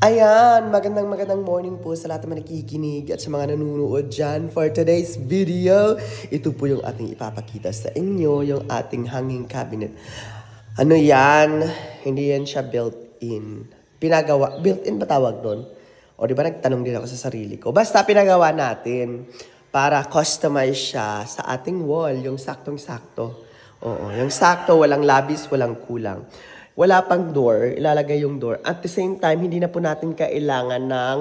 Ayan, magandang morning po sa lahat ng nakikinig at sa mga nanonood dyan. For today's video, ito po yung ating ipapakita sa inyo, yung ating hanging cabinet. Ano yan? Hindi yan siya built-in. Pinagawa, built-in ba tawag doon? O di ba nagtanong din ako sa sarili ko. Basta pinagawa natin para customize siya sa ating wall, yung saktong-sakto. Oo, yung sakto, walang labis, walang kulang. Wala pang door, ilalagay yung door. At the same time, hindi na po natin kailangan ng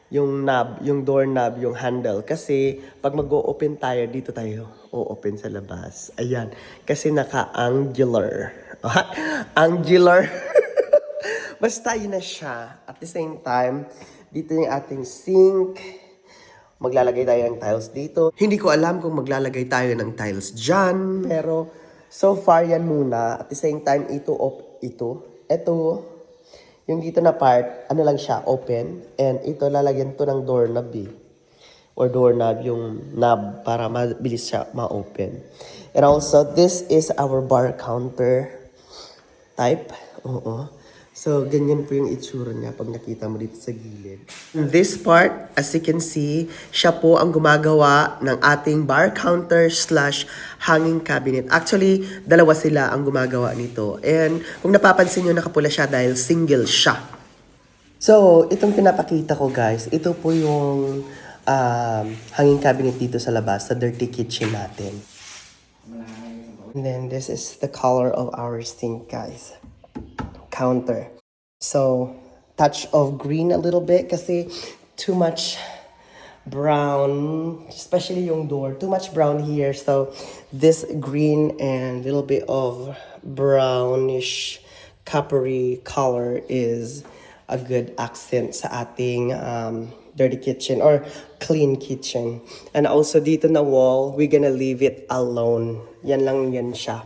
yung knob, yung door knob, yung handle. Kasi pag mag-o-open tayo, dito tayo o-open sa labas. Ayan. Kasi naka-angular. Angular. Basta yun na siya. At the same time, dito yung ating sink. Maglalagay tayo ng tiles dito. Hindi ko alam kung maglalagay tayo ng tiles dyan. Pero so far yan muna. At the same time, ito, yung dito na part, ano lang siya, open. And ito, lalagyan to ng doorknob or doorknob, yung knob para mabilis siya ma-open. And also, this is our bar counter type. Oo. So, ganyan po yung itsura niya pag nakita mo dito sa gilid. This part, as you can see, siya po ang gumagawa ng ating bar counter slash hanging cabinet. Actually, dalawa sila ang gumagawa nito. And kung napapansin nyo, nakapula siya dahil single siya. So, itong pinapakita ko guys, ito po yung hanging cabinet dito sa labas, sa dirty kitchen natin. And then this is the color of our sink guys. Counter. So, touch of green a little bit kasi too much brown, especially yung door, too much brown here. So, this green and little bit of brownish coppery color is a good accent sa ating dirty kitchen or clean kitchen. And also dito na wall, we're gonna leave it alone. Yan lang yan siya.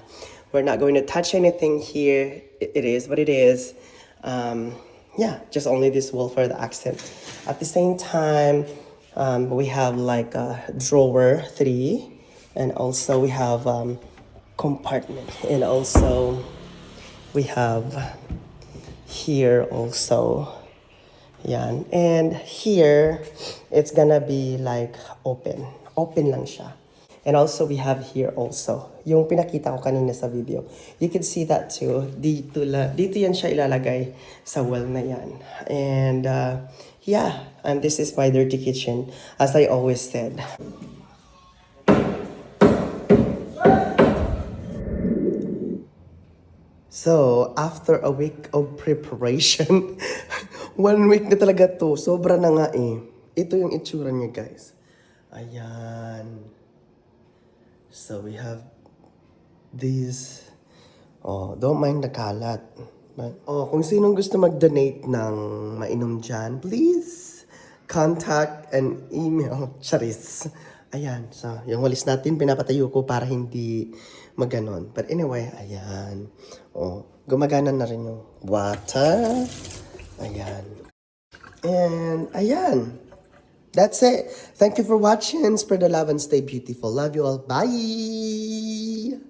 We're not going to touch anything here. It is what it is. Yeah, just only this wall for the accent. At the same time, we have like a drawer 3. And also we have compartment. And also we have here also. Yan. And here, it's gonna be like open. Open lang siya. And also, we have here also, yung pinakita ko kanina sa video. You can see that too. Dito yan siya ilalagay sa wall na yan. And yeah, and this is my dirty kitchen, as I always said. So, after a week of preparation, 1 week na talaga to. Sobra na nga eh. Ito yung itsura niya guys. Ayan. So we have these. Oh, don't mind the kalat. But, kung sinong gusto mag-donate ng mainom dyan, please contact and email. Charis. Ayan. So, yung walis natin, pinapatayo ko para hindi maganon. But anyway, ayan. Oh, gumagana na rin yung water. Ayan. And, ayan. That's it. Thank you for watching. Spread the love and stay beautiful. Love you all. Bye!